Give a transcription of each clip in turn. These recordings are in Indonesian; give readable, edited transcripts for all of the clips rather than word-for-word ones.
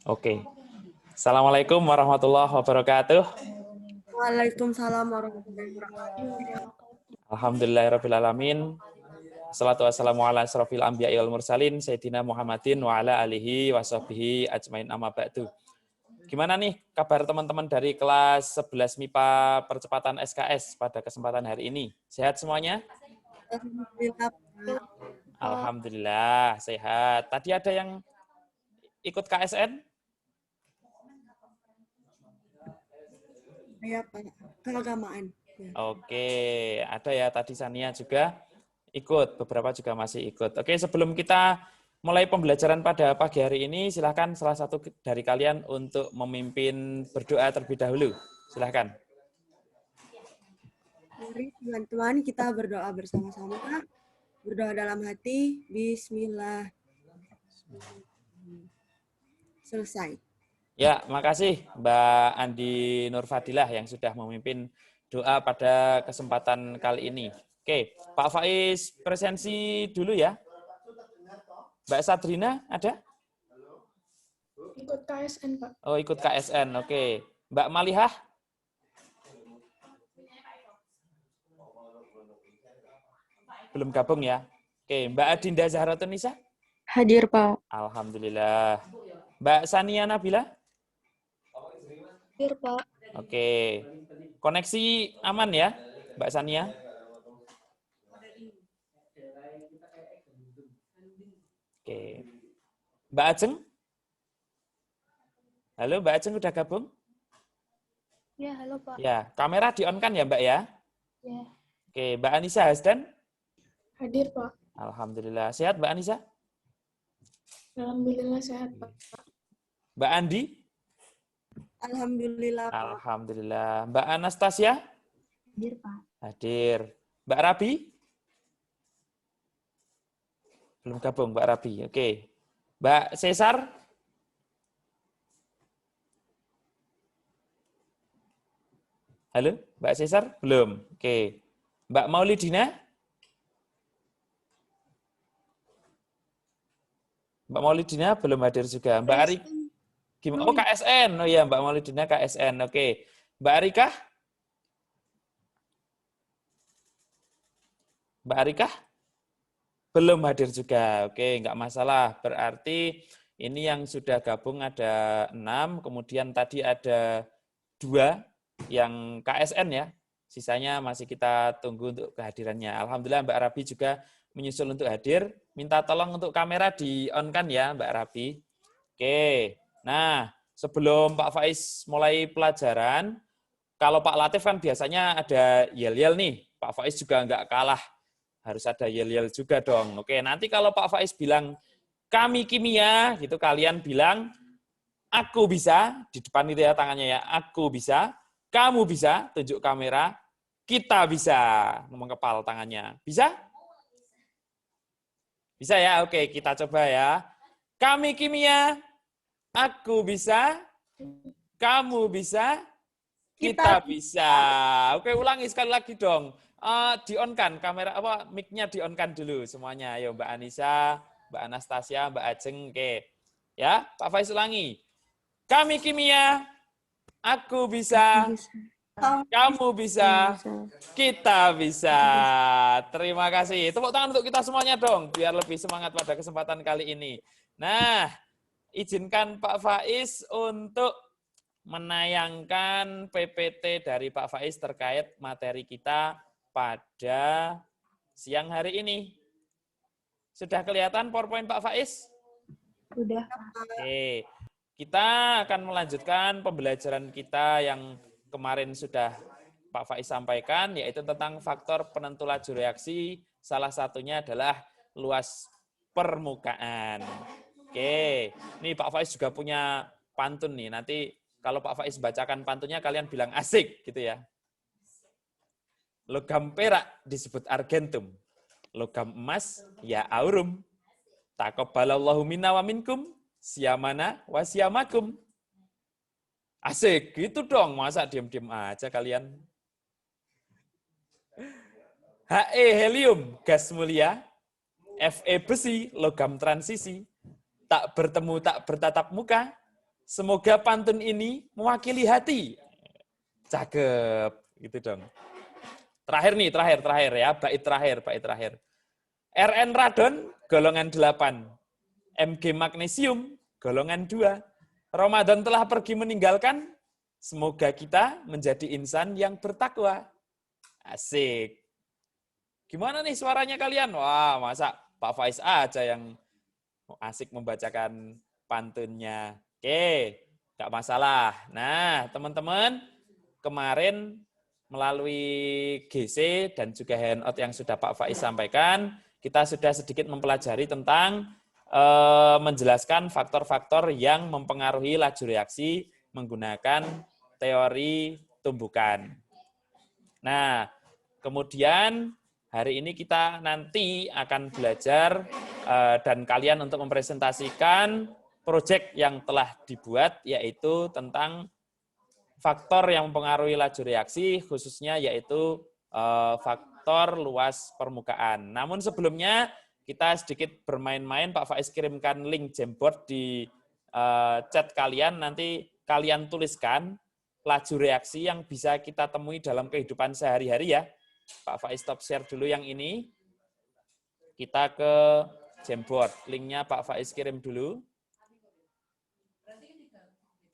Oke. Assalamualaikum warahmatullahi wabarakatuh. Waalaikumsalam warahmatullahi wabarakatuh. Alhamdulillahirrabbilalamin. Assalatu wassalamu ala asrofil anbiya'i wal mursalin Sayyidina Muhammadin wa ala alihi wa sahbihi ajmain amma ba'du. Gimana nih kabar teman-teman dari kelas 11 MIPA percepatan SKS pada kesempatan hari ini? Sehat semuanya? Alhamdulillah, Pak. Alhamdulillah, sehat. Tadi ada yang ikut KSN? Ya, Pak. Keagamaan. Ya. Oke, ada ya tadi Sania juga ikut, beberapa juga masih ikut. Oke, sebelum kita mulai pembelajaran pada pagi hari ini, silakan salah satu dari kalian untuk memimpin berdoa terlebih dahulu. Silakan. Mari teman-teman kita berdoa bersama-sama. Berdoa dalam hati. Bismillah. Selesai. Ya, makasih Mbak Andi Nurfadilah yang sudah memimpin doa pada kesempatan kali ini. Oke, Pak Faiz presensi dulu ya. Mbak Sadrina ada? Ikut KSN, Pak. Oh, ikut KSN. Oke. Mbak Malihah? Belum gabung ya. Oke, Mbak Adinda Zahratun Nisa? Hadir, Pak. Alhamdulillah. Mbak Sania Nabila? Hadir, Pak. Oke. Koneksi aman ya, Mbak Sania? Oke. Mbak Ajeng? Halo, Mbak Ajeng udah gabung? Ya, halo, Pak. Ya, kamera di-on-kan ya, Mbak ya? Ya. Oke, Mbak Anissa Hasdan? Hadir, Pak. Alhamdulillah. Sehat, Mbak Anissa? Alhamdulillah sehat, Pak. Mbak Andi? Alhamdulillah, Pak. Alhamdulillah. Mbak Anastasia? Hadir, Pak. Hadir. Mbak Rabi? Belum gabung, Mbak Rabi. Oke. Mbak Cesar? Halo, Mbak Cesar? Belum. Oke. Mbak Maulidina? Mbak Maulidina belum hadir juga. Mbak Ari? Gimana? Oh, KSN. Oh iya, Mbak Maulidina KSN. Oke. Mbak Arika? Mbak Arika? Belum hadir juga. Oke, nggak masalah. Berarti ini yang sudah gabung ada 6, kemudian tadi ada 2 yang KSN ya. Sisanya masih kita tunggu untuk kehadirannya. Alhamdulillah Mbak Rabi juga menyusul untuk hadir. Minta tolong untuk kamera di-on-kan ya Mbak Rabi. Oke, nah sebelum Pak Faiz mulai pelajaran, kalau Pak Latif kan biasanya ada yel-yel nih. Pak Faiz juga nggak kalah. Harus ada yel-yel juga dong. Oke, nanti kalau Pak Faiz bilang, kami kimia, gitu kalian bilang, aku bisa, di depan itu ya tangannya ya, aku bisa, kamu bisa, tunjuk kamera, kita bisa, mengepal tangannya. Bisa? Bisa ya? Oke, kita coba ya. Kami kimia, aku bisa, kamu bisa, kita bisa. Oke, ulangi sekali lagi dong. Di-on-kan kamera apa mic-nya di-on-kan dulu semuanya. Ayo Mbak Anissa, Mbak Anastasia, Mbak Ajeng. Oke. Ya, Pak Faiz ulangi. Kami kimia, aku bisa, kamu bisa, kita bisa. Terima kasih. Tepuk tangan untuk kita semuanya dong, biar lebih semangat pada kesempatan kali ini. Nah, izinkan Pak Faiz untuk menayangkan PPT dari Pak Faiz terkait materi kita pada siang hari ini. Sudah kelihatan PowerPoint Pak Faiz? Sudah. Oke. Kita akan melanjutkan pembelajaran kita yang kemarin sudah Pak Faiz sampaikan, yaitu tentang faktor penentu laju reaksi. Salah satunya adalah luas permukaan. Oke, ini Pak Faiz juga punya pantun nih. Nanti kalau Pak Faiz bacakan pantunnya, kalian bilang asik gitu ya. Logam perak disebut argentum. Logam emas ya aurum. Taqabbalallahu minna wa minkum. Siyamana wa siyamakum. Asik, gitu dong. Masa diam-diam aja kalian. He helium, gas mulia. Fe besi, logam transisi. Tak bertemu, tak bertatap muka. Semoga pantun ini mewakili hati. Cakep, gitu dong. Terakhir nih, terakhir ya, bait terakhir. RN radon golongan 8. Mg magnesium golongan 2. Ramadan telah pergi meninggalkan, semoga kita menjadi insan yang bertakwa. Asik. Gimana nih suaranya kalian? Wah, masa Pak Faiz aja yang asik membacakan pantunnya. Oke, nggak masalah. Nah, teman-teman, kemarin melalui GC dan juga handout yang sudah Pak Faiz sampaikan, kita sudah sedikit mempelajari tentang menjelaskan faktor-faktor yang mempengaruhi laju reaksi menggunakan teori tumbukan. Nah, kemudian hari ini kita nanti akan belajar dan kalian untuk mempresentasikan proyek yang telah dibuat, yaitu tentang faktor yang mempengaruhi laju reaksi, khususnya yaitu faktor luas permukaan. Namun sebelumnya, kita sedikit bermain-main, Pak Faiz kirimkan link Jamboard di chat kalian, nanti kalian tuliskan laju reaksi yang bisa kita temui dalam kehidupan sehari-hari ya. Pak Faiz stop share dulu yang ini. Kita ke Jamboard. Linknya Pak Faiz kirim dulu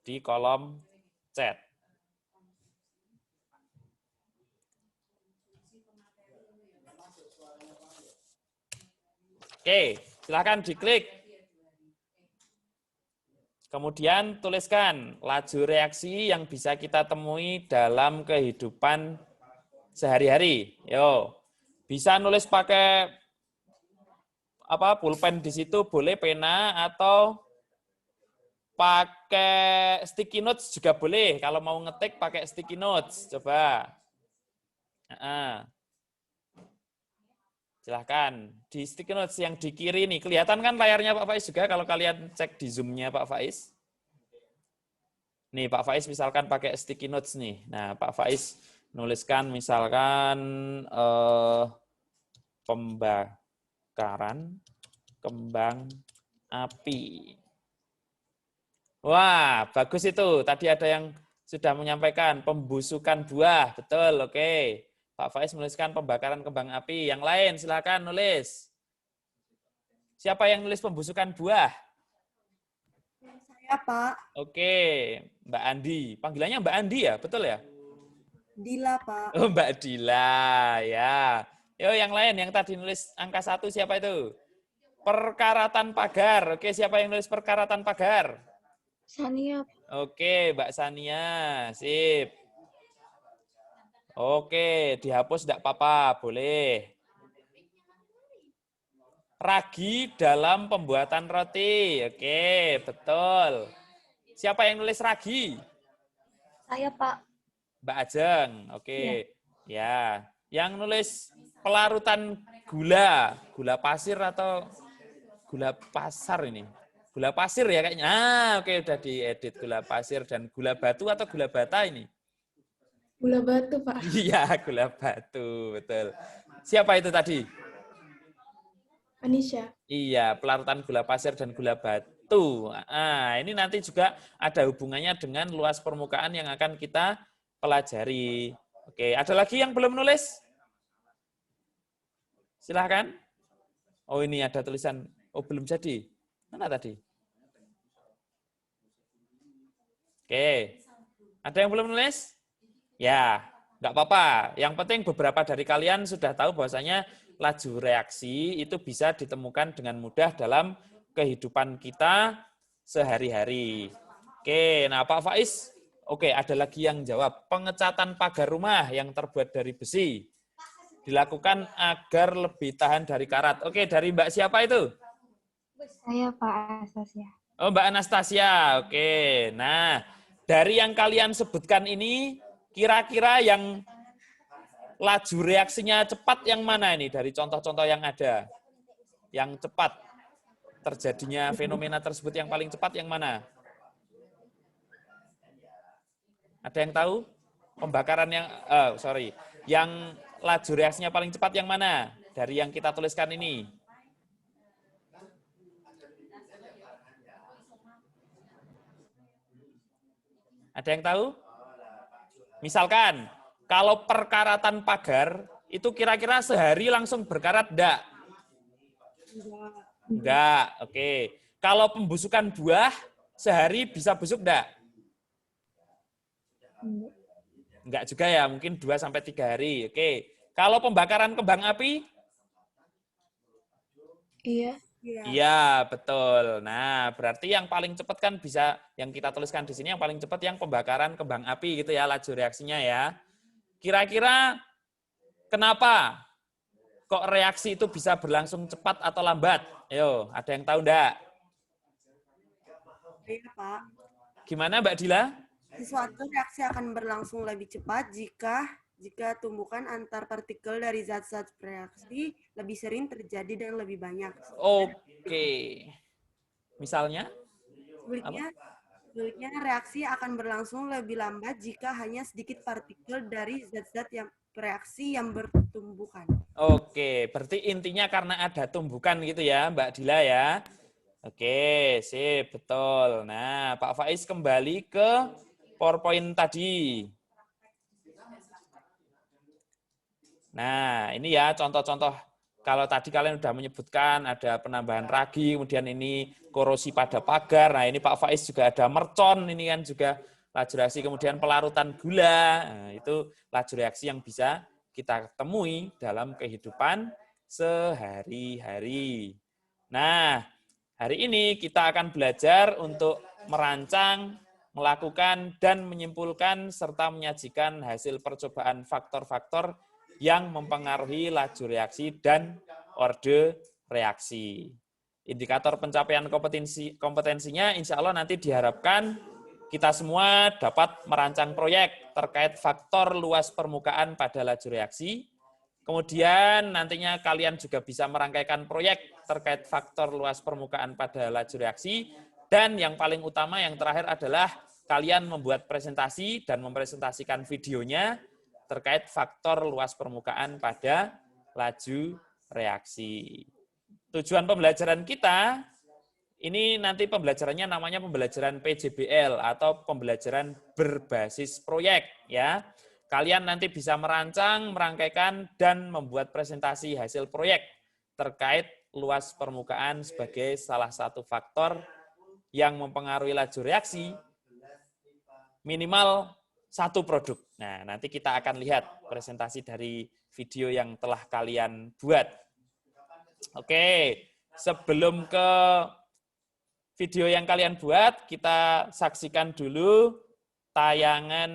di kolom chat. Oke, silakan diklik. Kemudian tuliskan laju reaksi yang bisa kita temui dalam kehidupan sehari-hari. Yo, bisa nulis pakai pulpen di situ, boleh pena atau pakai sticky notes juga boleh. Kalau mau ngetik pakai sticky notes, coba. Silahkan. Di sticky notes yang di kiri nih, kelihatan kan layarnya Pak Faiz juga kalau kalian cek di Zoom-nya Pak Faiz? Nih, Pak Faiz misalkan pakai sticky notes nih. Nah, Pak Faiz nuliskan misalkan pembakaran kembang api. Wah, bagus itu. Tadi ada yang sudah menyampaikan pembusukan buah. Betul, oke. Pak Faiz menuliskan pembakaran kembang api. Yang lain silakan nulis. Siapa yang nulis pembusukan buah? Saya, Pak. Oke, Mbak Andi. Panggilannya Mbak Andi ya, betul ya? Dila, Pak. Oh, Mbak Dila, ya. Yo, yang lain yang tadi nulis angka 1 siapa itu? Perkaratan pagar. Oke, siapa yang nulis perkaratan pagar? Sania. Oke, Mbak Sania. Sip. Oke, dihapus enggak apa-apa, boleh. Ragi dalam pembuatan roti. Oke, betul. Siapa yang nulis ragi? Saya, Pak. Mbak Ajeng. Oke. Ya. Yang nulis pelarutan gula. Gula pasir atau gula pasar ini? Gula pasir ya kayaknya. Oke, udah diedit. Gula pasir dan gula batu atau gula bata ini? Gula batu, Pak. Iya, gula batu, betul. Siapa itu tadi? Anisha. Iya, pelarutan gula pasir dan gula batu. Ini nanti juga ada hubungannya dengan luas permukaan yang akan kita pelajari. Oke, ada lagi yang belum nulis? Silahkan. Oh, ini ada tulisan. Oh, belum jadi. Mana tadi? Oke. Ada yang belum nulis? Ya, enggak apa-apa. Yang penting beberapa dari kalian sudah tahu bahwasanya laju reaksi itu bisa ditemukan dengan mudah dalam kehidupan kita sehari-hari. Oke, nah Pak Faiz, oke ada lagi yang jawab. Pengecatan pagar rumah yang terbuat dari besi dilakukan agar lebih tahan dari karat. Oke, dari Mbak siapa itu? Saya, Pak Anastasia. Oh, Mbak Anastasia. Oke, nah dari yang kalian sebutkan ini, kira-kira yang laju reaksinya cepat yang mana ini dari contoh-contoh yang ada? Yang cepat terjadinya fenomena tersebut yang paling cepat yang mana? Ada yang tahu? Pembakaran yang, yang laju reaksinya paling cepat yang mana? Dari yang kita tuliskan ini. Ada yang tahu? Misalkan, kalau perkaratan pagar, itu kira-kira sehari langsung berkarat enggak? Enggak. Enggak, oke. Kalau pembusukan buah, sehari bisa busuk enggak? Enggak juga ya, mungkin 2-3 hari. Oke. Kalau pembakaran kembang api? Iya. Iya. Iya, betul. Nah, berarti yang paling cepat kan bisa, yang kita tuliskan di sini yang paling cepat yang pembakaran kembang api gitu ya, laju reaksinya ya. Kira-kira kenapa kok reaksi itu bisa berlangsung cepat atau lambat? Ayo, ada yang tahu enggak? Iya, Pak. Gimana Mbak Dila? Suatu reaksi akan berlangsung lebih cepat jika tumbukan antar partikel dari zat-zat reaksi lebih sering terjadi dan lebih banyak. Oke. Misalnya? Sebaliknya, reaksi akan berlangsung lebih lambat jika hanya sedikit partikel dari zat-zat yang bereaksi yang bertumbukan. Oke, berarti intinya karena ada tumbukan gitu ya Mbak Dila ya. Oke, sip, betul. Nah, Pak Faiz kembali ke PowerPoint tadi. Nah, ini ya contoh-contoh. Kalau tadi kalian sudah menyebutkan ada penambahan ragi, kemudian ini korosi pada pagar. Nah, ini Pak Faiz juga ada mercon, ini kan juga laju reaksi, kemudian pelarutan gula. Nah, itu laju reaksi yang bisa kita temui dalam kehidupan sehari-hari. Nah, hari ini kita akan belajar untuk merancang, melakukan, dan menyimpulkan serta menyajikan hasil percobaan faktor-faktor yang mempengaruhi laju reaksi dan orde reaksi. Indikator pencapaian kompetensinya insya Allah nanti diharapkan kita semua dapat merancang proyek terkait faktor luas permukaan pada laju reaksi. Kemudian nantinya kalian juga bisa merangkaikan proyek terkait faktor luas permukaan pada laju reaksi. Dan yang paling utama, yang terakhir adalah kalian membuat presentasi dan mempresentasikan videonya terkait faktor luas permukaan pada laju reaksi. Tujuan pembelajaran kita, ini nanti pembelajarannya namanya pembelajaran PJBL atau pembelajaran berbasis proyek ya. Kalian nanti bisa merancang, merangkaikan, dan membuat presentasi hasil proyek terkait luas permukaan sebagai salah satu faktor yang mempengaruhi laju reaksi minimal satu produk. Nah, nanti kita akan lihat presentasi dari video yang telah kalian buat. Oke, sebelum ke video yang kalian buat, kita saksikan dulu tayangan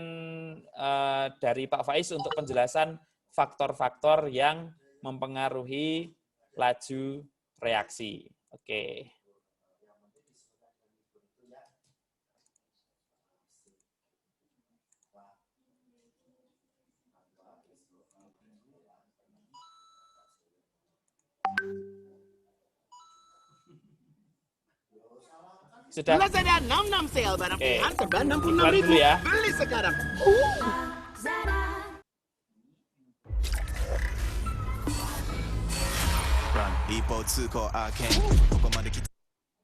dari Pak Faiz untuk penjelasan faktor-faktor yang mempengaruhi laju reaksi. Oke. Sudah. Lazada 66 sale barang pilihan serba 66.000. Dulu ya. Beli sekarang.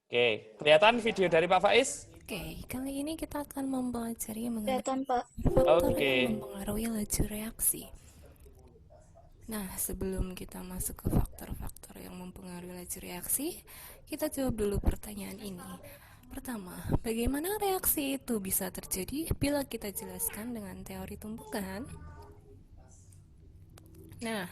Oke, kelihatan video dari Pak Faiz? Oke, kali ini kita akan mempelajari mengenai Kelihatan, Pak. faktor Oke. yang mempengaruhi laju reaksi. Nah, sebelum kita masuk ke faktor-faktor yang mempengaruhi laju reaksi, kita jawab dulu pertanyaan ini. Pertama, bagaimana reaksi itu bisa terjadi bila kita jelaskan dengan teori tumbukan? Nah,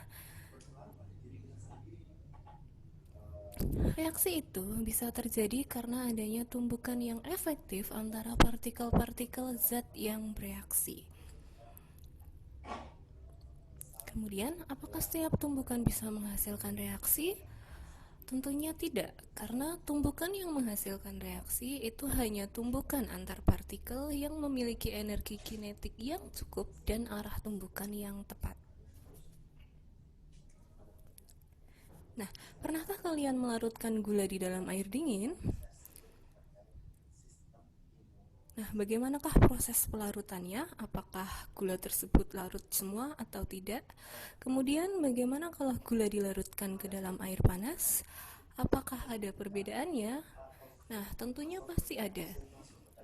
reaksi itu bisa terjadi karena adanya tumbukan yang efektif antara partikel-partikel zat yang bereaksi. Kemudian, apakah setiap tumbukan bisa menghasilkan reaksi? Tentunya tidak, karena tumbukan yang menghasilkan reaksi itu hanya tumbukan antar partikel yang memiliki energi kinetik yang cukup dan arah tumbukan yang tepat. Nah, pernahkah kalian melarutkan gula di dalam air dingin? Nah, bagaimanakah proses pelarutannya? Apakah gula tersebut larut semua atau tidak? Kemudian, bagaimana kalau gula dilarutkan ke dalam air panas? Apakah ada perbedaannya? Nah, tentunya pasti ada.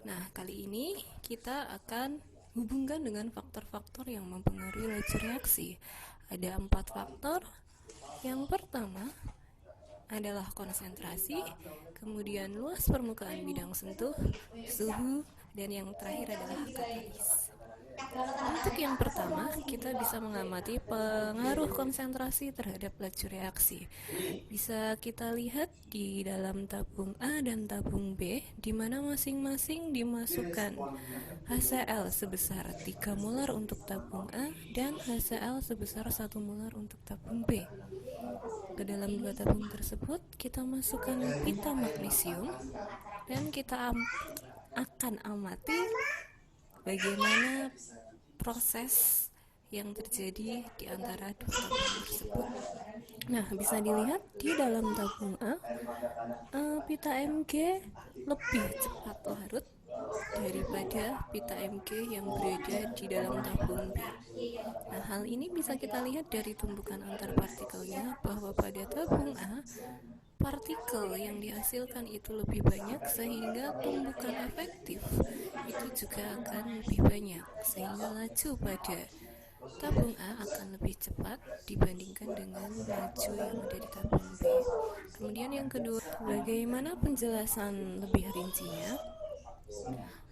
Nah, kali ini kita akan hubungkan dengan faktor-faktor yang mempengaruhi laju reaksi. Ada 4 faktor. Yang pertama adalah konsentrasi, kemudian luas permukaan bidang sentuh, suhu, dan yang terakhir adalah katalis. Untuk yang pertama, kita bisa mengamati pengaruh konsentrasi terhadap laju reaksi. Bisa kita lihat di dalam tabung A dan tabung B, di mana masing-masing dimasukkan HCl sebesar 3 molar untuk tabung A dan HCl sebesar 1 molar untuk tabung B. Ke dalam 2 tabung tersebut, kita masukkan pita magnesium dan kita akan amati bagaimana proses yang terjadi di antara 2 tabung tersebut. Nah, bisa dilihat di dalam tabung A, pita Mg lebih cepat larut daripada pita Mg yang berada di dalam tabung B. Nah, hal ini bisa kita lihat dari tumbukan antar partikelnya, bahwa pada tabung A, partikel yang dihasilkan itu lebih banyak, sehingga tumbukan efektif itu juga akan lebih banyak, sehingga laju pada tabung A akan lebih cepat dibandingkan dengan laju yang ada di tabung B. Kemudian yang kedua, bagaimana penjelasan lebih rincinya?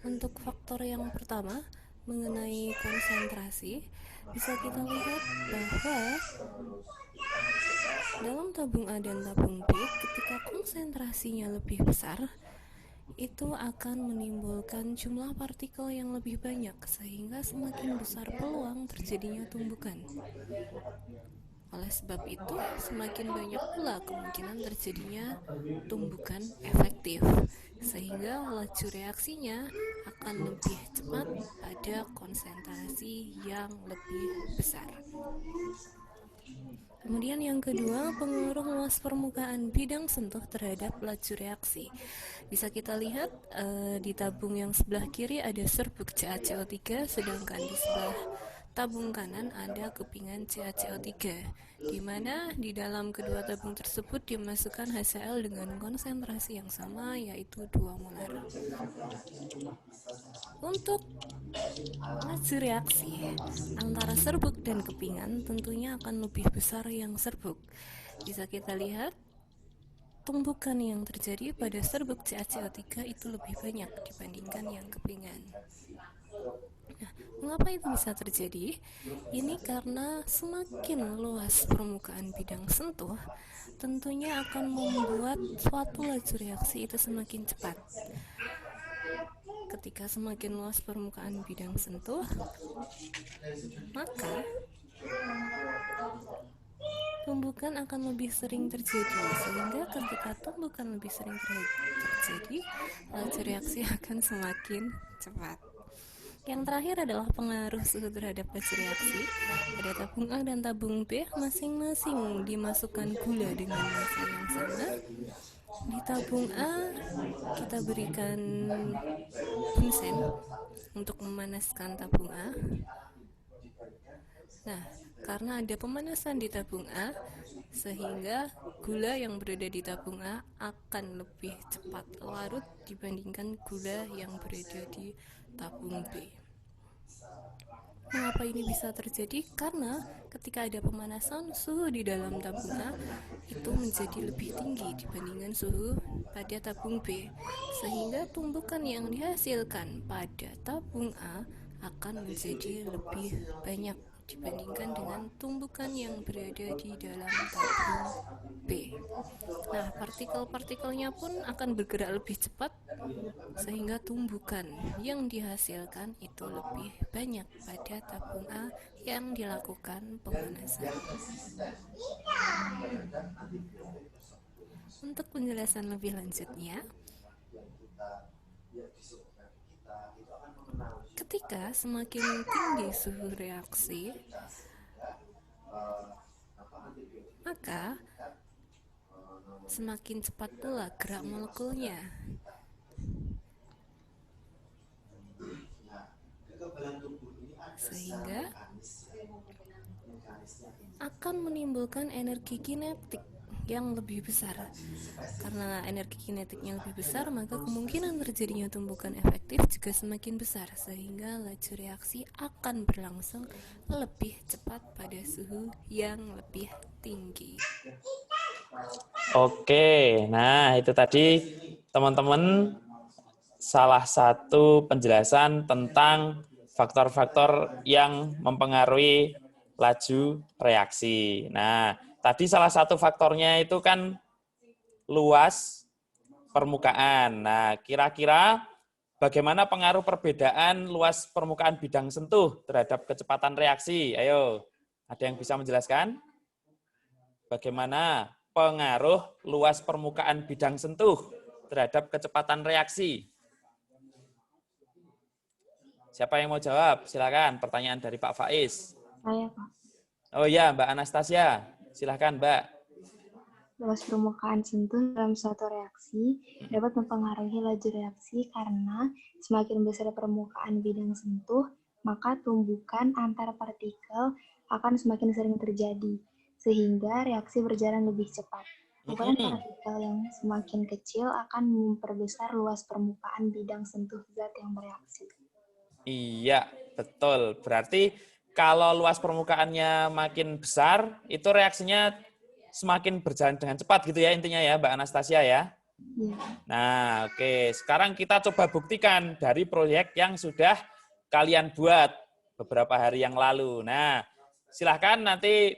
Untuk faktor yang pertama mengenai konsentrasi, bisa kita lihat bahwa dalam tabung A dan tabung B, ketika konsentrasinya lebih besar, itu akan menimbulkan jumlah partikel yang lebih banyak, sehingga semakin besar peluang terjadinya tumbukan. Oleh sebab itu, semakin banyak pula kemungkinan terjadinya tumbukan efektif, sehingga laju reaksinya akan lebih cepat pada konsentrasi yang lebih besar. Kemudian yang kedua, pengaruh luas permukaan bidang sentuh terhadap laju reaksi. Bisa kita lihat di tabung yang sebelah kiri ada serbuk CaCO3, sedangkan di sebelah tabung kanan ada kepingan CaCO3, di mana di dalam kedua tabung tersebut dimasukkan HCl dengan konsentrasi yang sama, yaitu 2 molar. Untuk laju reaksi antara serbuk dan kepingan tentunya akan lebih besar yang serbuk. Bisa kita lihat tumbukan yang terjadi pada serbuk CaCO3 itu lebih banyak dibandingkan yang kepingan. Nah, mengapa itu bisa terjadi? Ini karena semakin luas permukaan bidang sentuh, tentunya akan membuat suatu laju reaksi itu semakin cepat. Ketika semakin luas permukaan bidang sentuh, maka tumbukan akan lebih sering terjadi, sehingga ketika tumbukan lebih sering terjadi, laju reaksi akan semakin cepat. Yang terakhir adalah pengaruh suhu terhadap laju reaksi. Pada tabung A dan tabung B, masing-masing dimasukkan gula dengan massa yang sama. Di tabung A, kita berikan bunsen untuk memanaskan tabung A. Nah, karena ada pemanasan di tabung A, sehingga gula yang berada di tabung A akan lebih cepat larut dibandingkan gula yang berada di tabung B. Mengapa ini bisa terjadi? Karena ketika ada pemanasan, suhu di dalam tabung A itu menjadi lebih tinggi dibandingkan suhu pada tabung B, sehingga tumbukan yang dihasilkan pada tabung A akan menjadi lebih banyak dibandingkan dengan tumbukan yang berada di dalam tabung B. Nah, partikel-partikelnya pun akan bergerak lebih cepat, sehingga tumbukan yang dihasilkan itu lebih banyak pada tabung A yang dilakukan pemanasan. Untuk penjelasan lebih lanjutnya, ketika semakin tinggi suhu reaksi, maka semakin cepat pula gerak molekulnya. Sehingga akan menimbulkan energi kinetik yang lebih besar. Karena energi kinetiknya lebih besar, maka kemungkinan terjadinya tumbukan efektif juga semakin besar, sehingga laju reaksi akan berlangsung lebih cepat pada suhu yang lebih tinggi. Oke, nah itu tadi teman-teman salah satu penjelasan tentang faktor-faktor yang mempengaruhi laju reaksi. Nah, tadi salah satu faktornya itu kan luas permukaan. Nah, kira-kira bagaimana pengaruh perbedaan luas permukaan bidang sentuh terhadap kecepatan reaksi? Ayo, ada yang bisa menjelaskan? Bagaimana pengaruh luas permukaan bidang sentuh terhadap kecepatan reaksi? Siapa yang mau jawab? Silakan, pertanyaan dari Pak Faiz. Saya, Pak. Oh ya, Mbak Anastasia. Silakan, Mbak. Luas permukaan sentuh dalam suatu reaksi dapat mempengaruhi laju reaksi karena semakin besar permukaan bidang sentuh, maka tumbukan antar partikel akan semakin sering terjadi, sehingga reaksi berjalan lebih cepat. Ukuran partikel yang semakin kecil akan memperbesar luas permukaan bidang sentuh zat yang bereaksi. Iya, betul. Berarti kalau luas permukaannya makin besar, itu reaksinya semakin berjalan dengan cepat gitu ya intinya ya, Mbak Anastasia ya. Iya. Nah, oke. Sekarang kita coba buktikan dari proyek yang sudah kalian buat beberapa hari yang lalu. Nah, silahkan nanti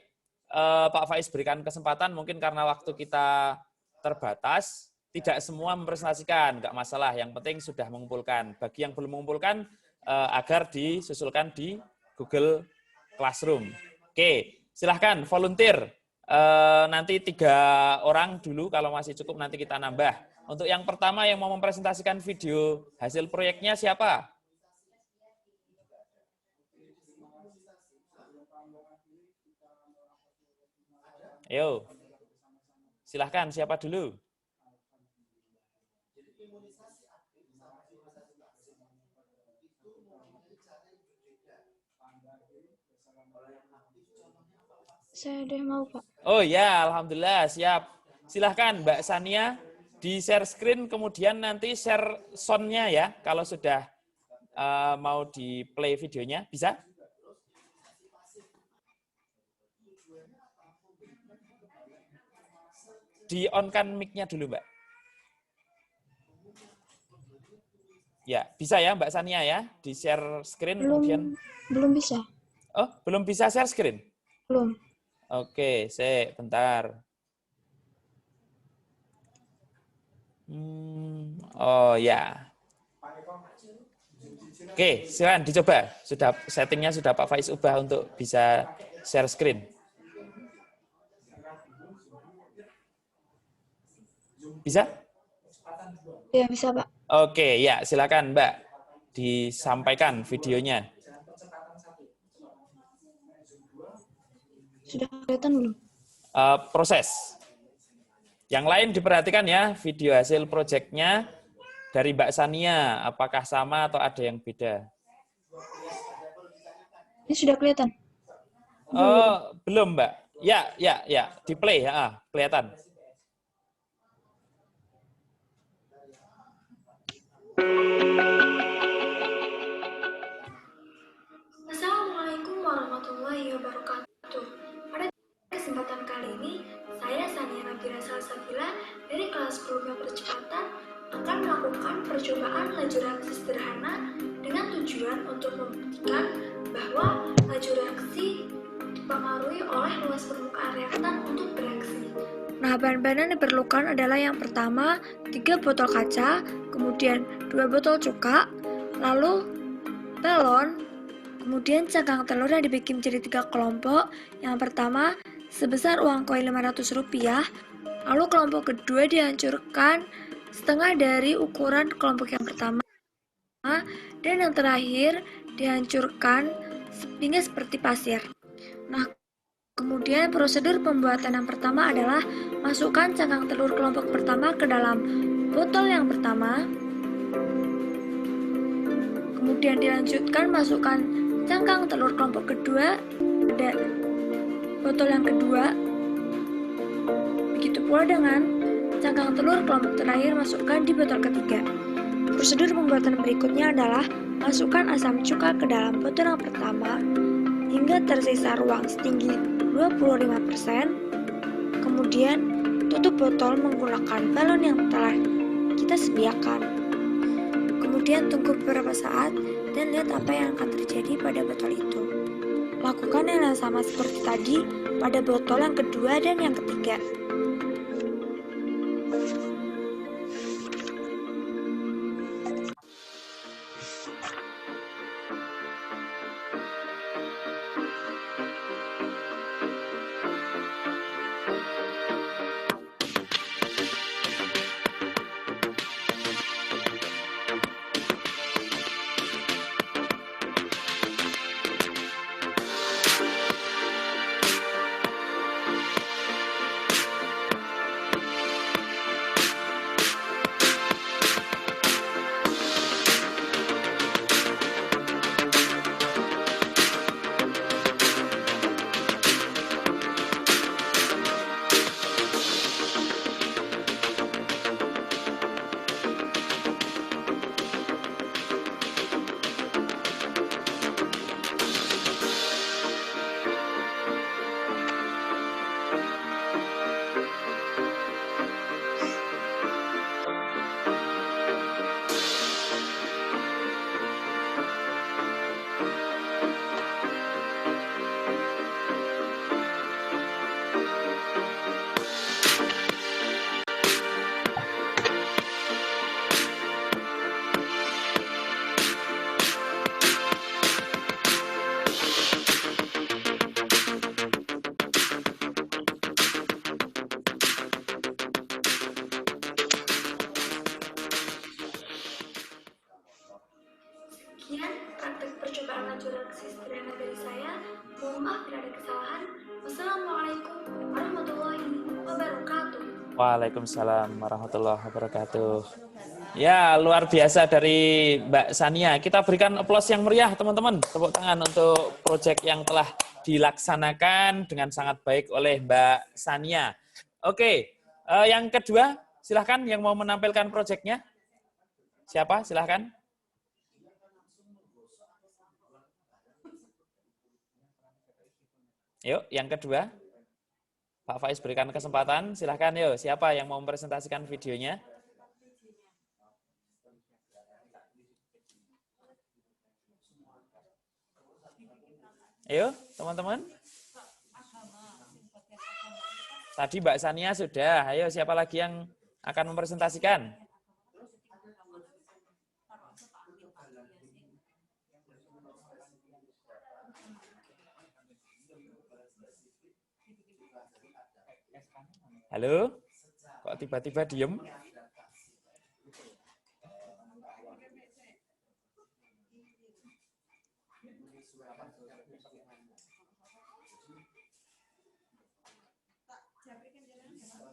Pak Faiz berikan kesempatan, mungkin karena waktu kita terbatas, tidak semua mempresentasikan, nggak masalah. Yang penting sudah mengumpulkan. Bagi yang belum mengumpulkan, agar disusulkan di Google Classroom. Oke, silahkan volunteer. Nanti 3 orang dulu, kalau masih cukup nanti kita nambah. Untuk yang pertama yang mau mempresentasikan video hasil proyeknya siapa? Ayo, silahkan siapa dulu? Saya udah mau, Pak. Oh ya, alhamdulillah siap. Silahkan Mbak Sania di share screen, kemudian nanti share sound-nya ya. Kalau sudah mau di play videonya, bisa? Di on-kan mic-nya dulu, Mbak. Ya, bisa ya Mbak Sania ya, di share screen kemudian. Belum bisa. Oh, belum bisa share screen? Belum. Oke, bentar. Oh ya. Oke, silakan dicoba. Sudah settingnya sudah Pak Faiz ubah untuk bisa share screen. Bisa? Ya, bisa, Pak. Oke, ya silakan Mbak disampaikan videonya. Sudah kelihatan belum? Proses. Yang lain diperhatikan ya, video hasil proyeknya dari Mbak Sania, apakah sama atau ada yang beda? Ini sudah kelihatan? Belum Mbak. Ya, di play ya, kelihatan. Assalamualaikum warahmatullahi wabarakatuh. Pada kesempatan kali ini, saya Sania Nabila Salsabila dari kelas program percepatan akan melakukan percobaan laju reaksi sederhana dengan tujuan untuk membuktikan bahwa laju reaksi dipengaruhi oleh luas permukaan reaktan untuk bereaksi. Nah, bahan-bahan yang diperlukan adalah yang pertama 3 botol kaca, kemudian 2 botol cuka, lalu balon, kemudian cangkang telur yang dibagi menjadi 3 kelompok. Yang pertama sebesar uang koin Rp500, lalu kelompok kedua dihancurkan setengah dari ukuran kelompok yang pertama, dan yang terakhir dihancurkan hingga seperti pasir. Nah, kemudian prosedur pembuatan yang pertama adalah masukkan cangkang telur kelompok pertama ke dalam botol yang pertama, kemudian dilanjutkan masukkan cangkang telur kelompok kedua pada botol yang kedua. Begitu pula dengan cangkang telur kelompok terakhir masukkan di botol ketiga. Prosedur pembuatan berikutnya adalah masukkan asam cuka ke dalam botol yang pertama hingga tersisa ruang setinggi 25%. Kemudian tutup botol menggunakan balon yang telah kita sediakan. Kemudian tunggu beberapa saat dan lihat apa yang akan terjadi pada botol itu. Lakukan hal yang sama seperti tadi pada botol yang kedua dan yang ketiga. Sekian praktek percobaan laju reaksi sederhana dari saya. Mohon maaf bila ada kesalahan. Wassalamualaikum warahmatullahi wabarakatuh. Waalaikumsalam warahmatullahi wabarakatuh. Ya, luar biasa dari Mbak Sania. Kita berikan aplaus yang meriah, teman-teman. Tepuk tangan untuk proyek yang telah dilaksanakan dengan sangat baik oleh Mbak Sania. Oke, yang kedua, silahkan yang mau menampilkan proyeknya. Siapa? Silahkan. Yuk, yang kedua. Pak Faiz berikan kesempatan. Silahkan, yuk. Siapa yang mau mempresentasikan videonya? Ayo, teman-teman. Tadi Mbak Sania sudah. Ayo, siapa lagi yang akan mempresentasikan? Halo? Kok tiba-tiba diem?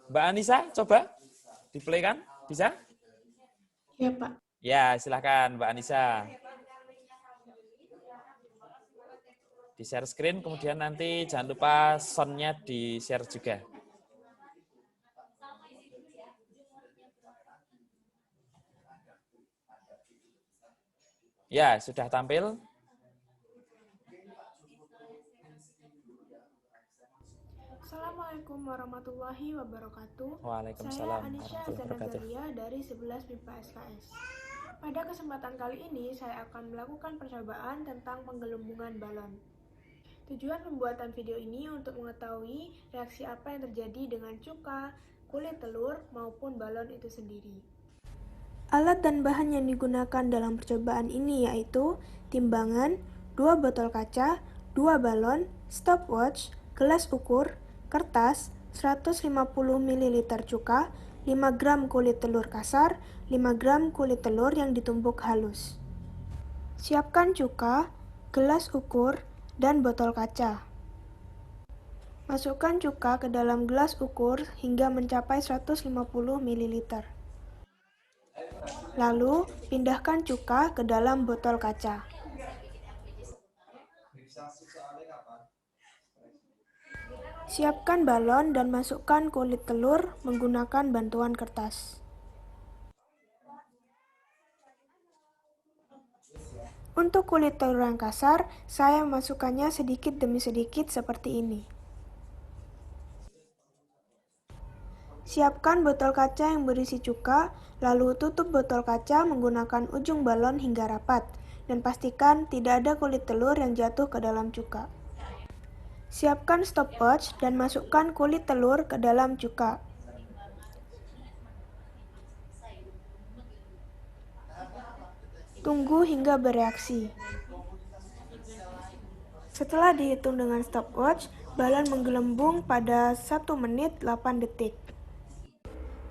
Mbak Anissa, coba di-play kan? Bisa? Ya, Pak. Ya, silakan Mbak Anissa. Di-share screen, kemudian nanti jangan lupa sound-nya di-share juga. Ya, sudah tampil. Assalamualaikum warahmatullahi wabarakatuh. Waalaikumsalam Saya Anisha warahmatullahi wabarakatuh. Zanazalia dari 11 MIPA SKS. Pada kesempatan kali ini saya akan melakukan percobaan tentang penggelembungan balon. Tujuan pembuatan video ini untuk mengetahui reaksi apa yang terjadi dengan cuka, kulit telur, maupun balon itu sendiri. Alat dan bahan yang digunakan dalam percobaan ini yaitu timbangan, 2 botol kaca, 2 balon, stopwatch, gelas ukur, kertas, 150 ml cuka, 5 gram kulit telur kasar, 5 gram kulit telur yang ditumbuk halus. Siapkan cuka, gelas ukur, dan botol kaca. Masukkan cuka ke dalam gelas ukur hingga mencapai 150 ml. Lalu, pindahkan cuka ke dalam botol kaca. Siapkan balon dan masukkan kulit telur menggunakan bantuan kertas. Untuk kulit telur yang kasar, saya memasukkannya sedikit demi sedikit seperti ini. Siapkan botol kaca yang berisi cuka, lalu tutup botol kaca menggunakan ujung balon hingga rapat, dan pastikan tidak ada kulit telur yang jatuh ke dalam cuka. Siapkan stopwatch dan masukkan kulit telur ke dalam cuka. Tunggu hingga bereaksi. Setelah dihitung dengan stopwatch, balon menggelembung pada 1 menit 8 detik.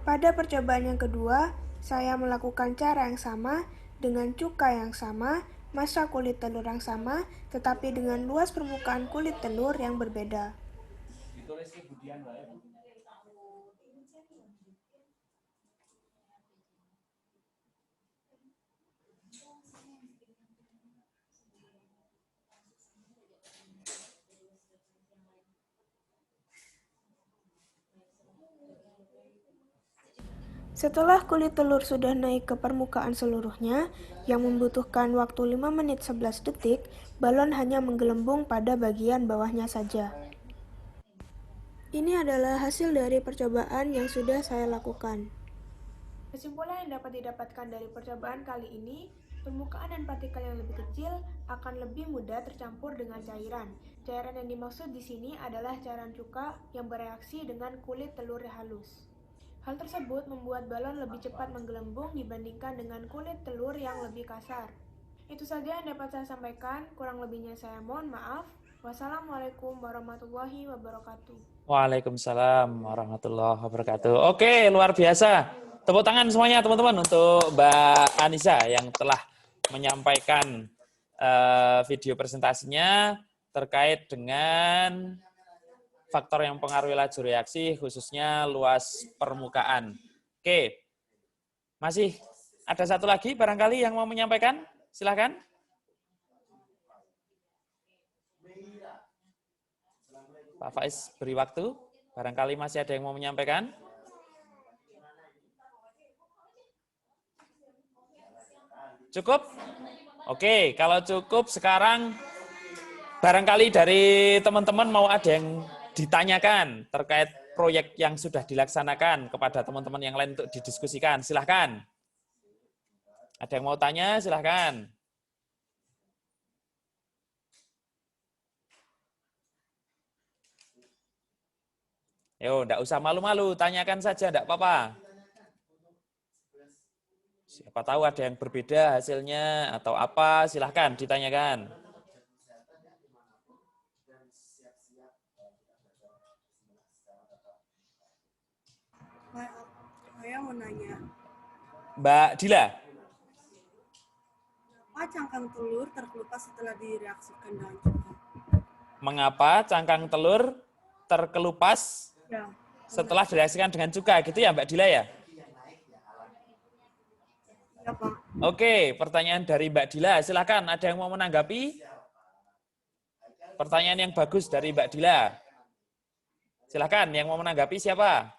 Pada percobaan yang kedua, saya melakukan cara yang sama, dengan cuka yang sama, massa kulit telur yang sama, tetapi dengan luas permukaan kulit telur yang berbeda. Setelah kulit telur sudah naik ke permukaan seluruhnya, yang membutuhkan waktu 5 menit 11 detik, balon hanya menggelembung pada bagian bawahnya saja. Ini adalah hasil dari percobaan yang sudah saya lakukan. Kesimpulan yang dapat didapatkan dari percobaan kali ini, permukaan dan partikel yang lebih kecil akan lebih mudah tercampur dengan cairan. Cairan yang dimaksud di sini adalah cairan cuka yang bereaksi dengan kulit telur halus. Hal tersebut membuat balon lebih cepat menggelembung dibandingkan dengan kulit telur yang lebih kasar. Itu saja yang dapat saya sampaikan, kurang lebihnya saya mohon maaf. Wassalamualaikum warahmatullahi wabarakatuh. Waalaikumsalam warahmatullahi wabarakatuh. Oke, luar biasa. Tepuk tangan semuanya teman-teman untuk Mbak Anissa yang telah menyampaikan video presentasinya terkait dengan faktor yang mempengaruhi laju reaksi, khususnya luas permukaan. Oke, masih ada satu lagi barangkali yang mau menyampaikan? Silakan. Pak Faiz beri waktu, barangkali masih ada yang mau menyampaikan. Cukup? Oke, kalau cukup sekarang barangkali dari teman-teman mau ada yang ditanyakan terkait proyek yang sudah dilaksanakan kepada teman-teman yang lain untuk didiskusikan. Silahkan. Ada yang mau tanya? Silahkan. Yo, enggak usah malu-malu, tanyakan saja, enggak apa-apa. Siapa tahu ada yang berbeda hasilnya atau apa, silahkan ditanyakan. Saya mau nanya. Mbak Dila. Mengapa cangkang telur terkelupas setelah direaksikan dengan cuka? Mengapa cangkang telur terkelupas setelah direaksikan dengan cuka, gitu ya Mbak Dila ya? Ya, Pak. Oke, pertanyaan dari Mbak Dila. Silakan, ada yang mau menanggapi? Pertanyaan yang bagus dari Mbak Dila. Silakan, yang mau menanggapi siapa?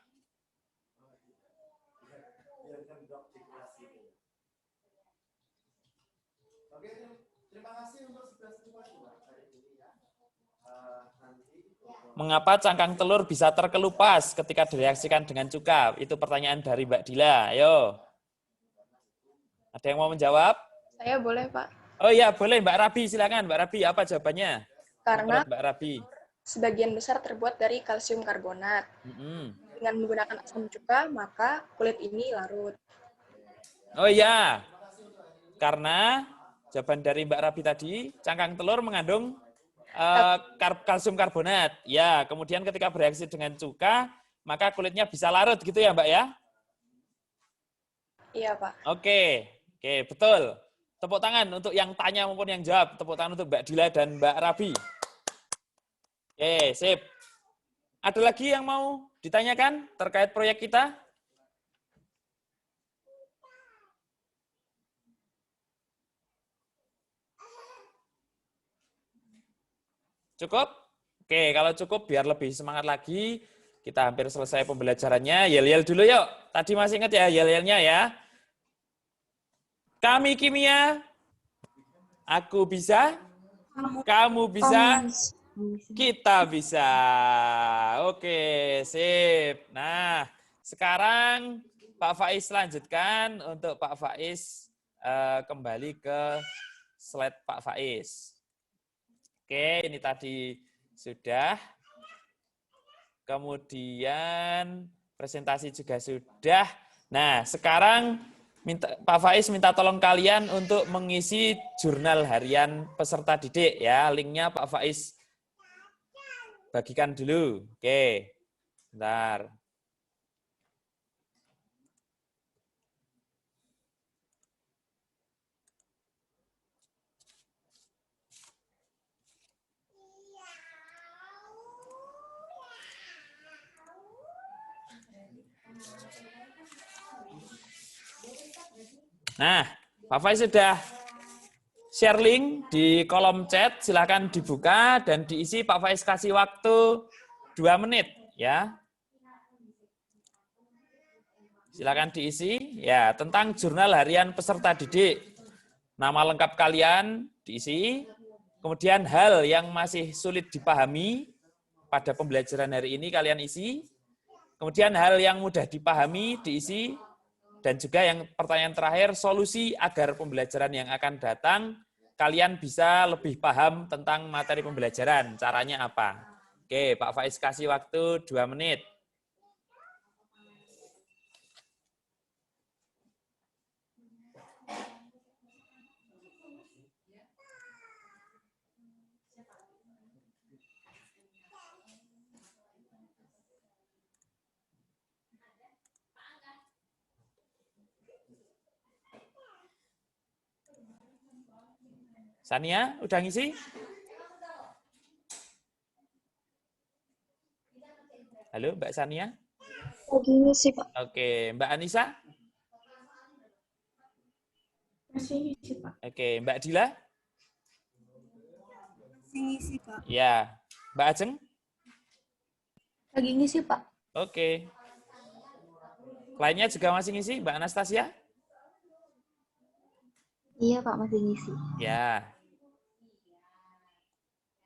Mengapa cangkang telur bisa terkelupas ketika direaksikan dengan cuka? Itu pertanyaan dari Mbak Dila. Ayo. Ada yang mau menjawab? Saya boleh, Pak. Oh iya, boleh Mbak Rabi. Silakan Mbak Rabi, apa jawabannya? Karena Mbak Rabi. Sebagian besar terbuat dari kalsium karbonat. Dengan menggunakan asam cuka, maka kulit ini larut. Oh iya. Karena jawaban dari Mbak Rabi tadi, cangkang telur mengandung kalsium karbonat. Ya, kemudian ketika bereaksi dengan cuka, maka kulitnya bisa larut gitu ya, Mbak ya? Iya, Pak. Oke, betul. Tepuk tangan untuk yang tanya maupun yang jawab. Tepuk tangan untuk Mbak Dila dan Mbak Rabi. Oke, sip. Ada lagi yang mau ditanyakan terkait proyek kita? Cukup? Oke, kalau cukup biar lebih semangat lagi, kita hampir selesai pembelajarannya. Yel-yel dulu yuk. Tadi masih ingat ya yel-yelnya ya. Kami kimia, aku bisa, kamu bisa, kita bisa. Oke, sip. Nah, sekarang Pak Faiz lanjutkan untuk Pak Faiz kembali ke slide Pak Faiz. Oke, ini tadi sudah. Kemudian presentasi juga sudah. Nah, sekarang Pak Faiz minta tolong kalian untuk mengisi jurnal harian peserta didik ya. Linknya Pak Faiz bagikan dulu. Oke, bentar. Nah, Pak Faiz sudah share link di kolom chat, silakan dibuka dan diisi. Pak Faiz kasih waktu 2 menit ya. Silakan diisi ya tentang jurnal harian peserta didik. Nama lengkap kalian diisi. Kemudian hal yang masih sulit dipahami pada pembelajaran hari ini kalian isi. Kemudian hal yang mudah dipahami diisi. Dan juga yang pertanyaan terakhir, solusi agar pembelajaran yang akan datang kalian bisa lebih paham tentang materi pembelajaran. Caranya apa? Oke, Pak Faiz kasih waktu 2 menit. Sania, udah ngisi? Halo, Mbak Sania? Lagi ngisi, Pak. Oke, Mbak Anissa? Masih ngisi, Pak. Oke, Mbak Dila? Masih ngisi, Pak. Ya, Mbak Ajeng? Lagi ngisi, Pak. Oke. Lainnya juga masih ngisi, Mbak Anastasia? Iya, Pak, masih ngisi. Ya.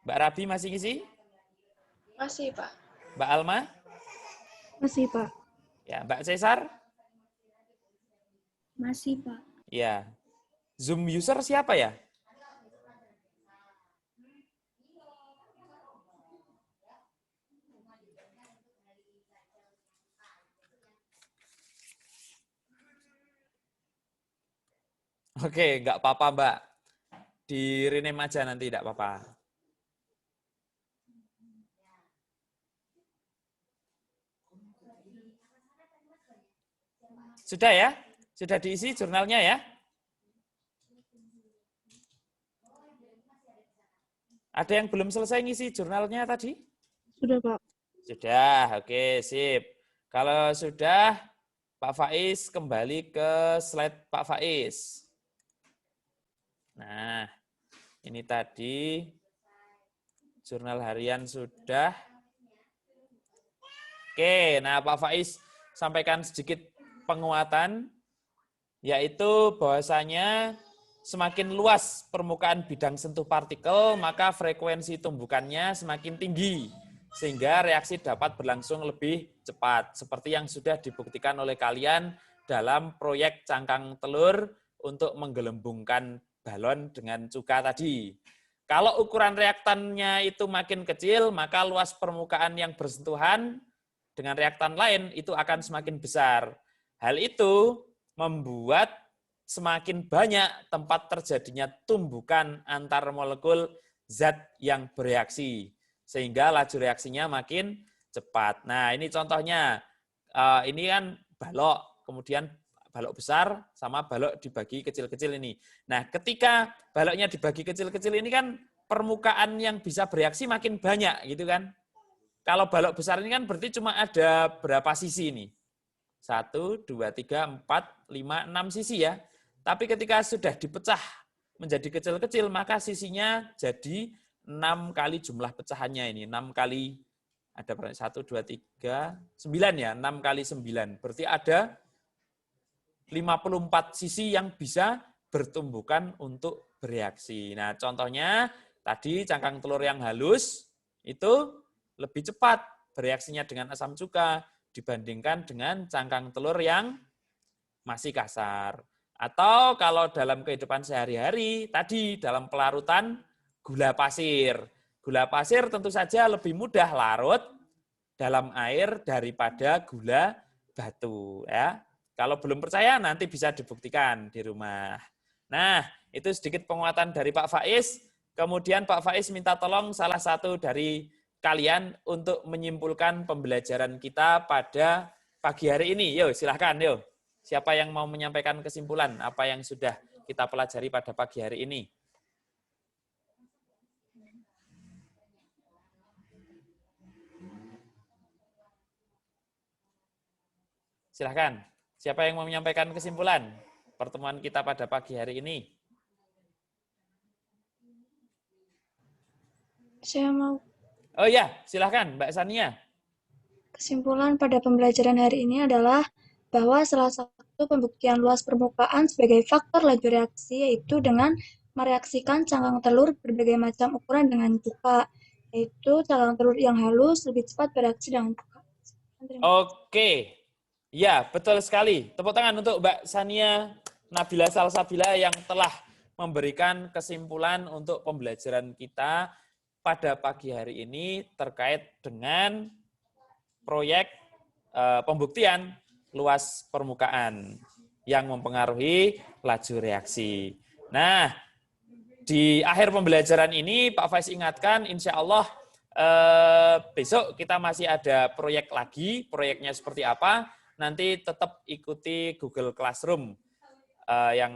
Mbak Rabi masih ngisi? Masih, Pak. Mbak Alma? Masih, Pak. Ya, Mbak Cesar? Masih, Pak. Ya. Zoom user siapa ya? Oke, nggak apa-apa, Mbak. Di rename aja nanti, nggak apa-apa. Sudah ya? Sudah diisi jurnalnya ya? Ada yang belum selesai ngisi jurnalnya tadi? Sudah, Pak. Sudah, oke, sip. Kalau sudah, Pak Faiz kembali ke slide Pak Faiz. Nah, ini tadi jurnal harian sudah. Oke, nah Pak Faiz sampaikan sedikit penguatan, yaitu bahwasanya semakin luas permukaan bidang sentuh partikel, maka frekuensi tumbukannya semakin tinggi, sehingga reaksi dapat berlangsung lebih cepat, seperti yang sudah dibuktikan oleh kalian dalam proyek cangkang telur untuk menggelembungkan balon dengan cuka tadi. Kalau ukuran reaktannya itu makin kecil, maka luas permukaan yang bersentuhan dengan reaktan lain itu akan semakin besar. Hal itu membuat semakin banyak tempat terjadinya tumbukan antar molekul zat yang bereaksi, sehingga laju reaksinya makin cepat. Nah, ini contohnya. Ini kan balok, kemudian balok besar sama balok dibagi kecil-kecil ini. Nah, ketika baloknya dibagi kecil-kecil ini kan permukaan yang bisa bereaksi makin banyak, gitu kan. Kalau balok besar ini kan berarti cuma ada berapa sisi ini? 1, 2, 3, 4, 5, 6 sisi ya. Tapi ketika sudah dipecah menjadi kecil-kecil, maka sisinya jadi 6 kali jumlah pecahannya ini. 6 kali, ada 1, 2, 3, 9 ya, 6 kali 9. Berarti ada 54 sisi yang bisa bertumbukan untuk bereaksi. Nah, contohnya tadi cangkang telur yang halus itu lebih cepat bereaksinya dengan asam cuka dibandingkan dengan cangkang telur yang masih kasar. Atau kalau dalam kehidupan sehari-hari, tadi dalam pelarutan gula pasir. Gula pasir tentu saja lebih mudah larut dalam air daripada gula batu. Ya. Kalau belum percaya, nanti bisa dibuktikan di rumah. Nah, itu sedikit penguatan dari Pak Faiz. Kemudian Pak Faiz minta tolong salah satu dari kalian untuk menyimpulkan pembelajaran kita pada pagi hari ini. Yuk, silahkan. Yuk. Siapa yang mau menyampaikan kesimpulan apa yang sudah kita pelajari pada pagi hari ini? Silahkan. Siapa yang mau menyampaikan kesimpulan pertemuan kita pada pagi hari ini? Saya mau. Oh ya, silahkan Mbak Sania. Kesimpulan pada pembelajaran hari ini adalah bahwa salah satu pembuktian luas permukaan sebagai faktor laju reaksi yaitu dengan mereaksikan cangkang telur berbagai macam ukuran dengan cuka, yaitu cangkang telur yang halus lebih cepat bereaksi dengan cuka. Oke, ya betul sekali. Tepuk tangan untuk Mbak Sania Nabila Salsabila yang telah memberikan kesimpulan untuk pembelajaran kita pada pagi hari ini terkait dengan proyek pembuktian luas permukaan yang mempengaruhi laju reaksi. Nah, di akhir pembelajaran ini Pak Faiz ingatkan, insya Allah besok kita masih ada proyek lagi. Proyeknya seperti apa? Nanti tetap ikuti Google Classroom yang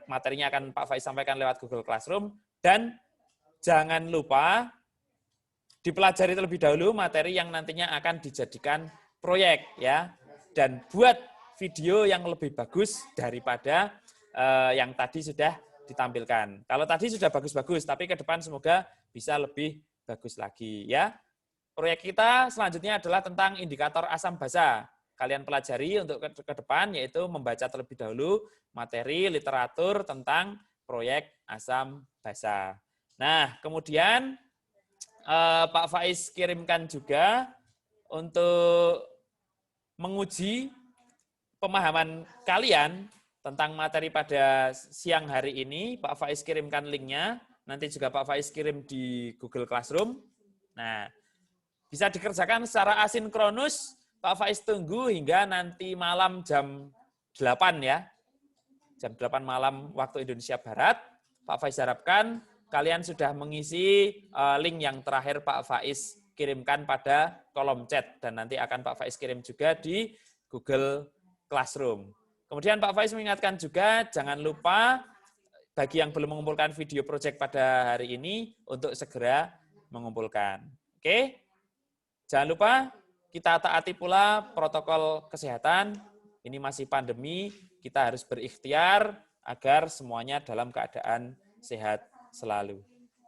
materinya akan Pak Faiz sampaikan lewat Google Classroom. Dan jangan lupa dipelajari terlebih dahulu materi yang nantinya akan dijadikan proyek ya. Dan buat video yang lebih bagus daripada yang tadi sudah ditampilkan. Kalau tadi sudah bagus-bagus, tapi ke depan semoga bisa lebih bagus lagi ya. Proyek kita selanjutnya adalah tentang indikator asam basa. Kalian pelajari untuk ke depan, yaitu membaca terlebih dahulu materi literatur tentang proyek asam basa. Nah, kemudian Pak Faiz kirimkan juga untuk menguji pemahaman kalian tentang materi pada siang hari ini. Pak Faiz kirimkan linknya, nanti juga Pak Faiz kirim di Google Classroom. Nah, bisa dikerjakan secara asinkronus. Pak Faiz tunggu hingga nanti malam jam 8 ya. Jam 8 malam waktu Indonesia Barat. Pak Faiz harapkan kalian sudah mengisi link yang terakhir Pak Faiz kirimkan pada kolom chat. Dan nanti akan Pak Faiz kirim juga di Google Classroom. Kemudian Pak Faiz mengingatkan juga, jangan lupa bagi yang belum mengumpulkan video project pada hari ini, untuk segera mengumpulkan. Oke? Jangan lupa kita taati pula protokol kesehatan. Ini masih pandemi, kita harus berikhtiar agar semuanya dalam keadaan sehat selalu.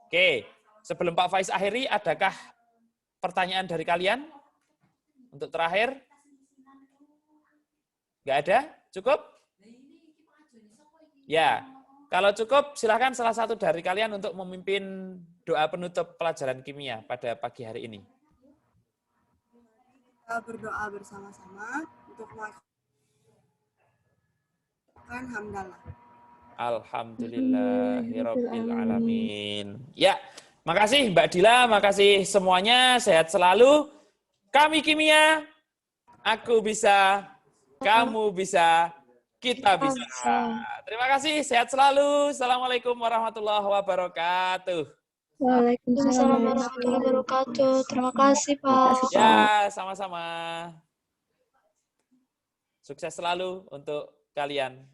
Oke, sebelum Pak Faiz akhiri, adakah pertanyaan dari kalian? Untuk terakhir? Nggak ada? Cukup? Ya, kalau cukup silahkan salah satu dari kalian untuk memimpin doa penutup pelajaran kimia pada pagi hari ini. Kita berdoa bersama-sama untuk melakukan hamdalah. Alhamdulillahirabbil alamin. Ya, makasih Mbak Dila, makasih semuanya, sehat selalu. Kami kimia, aku bisa, kamu bisa, kita bisa. Terima kasih, sehat selalu. Assalamualaikum warahmatullahi wabarakatuh. Waalaikumsalam warahmatullahi wabarakatuh. Terima kasih, Pak. Ya, sama-sama. Sukses selalu untuk kalian.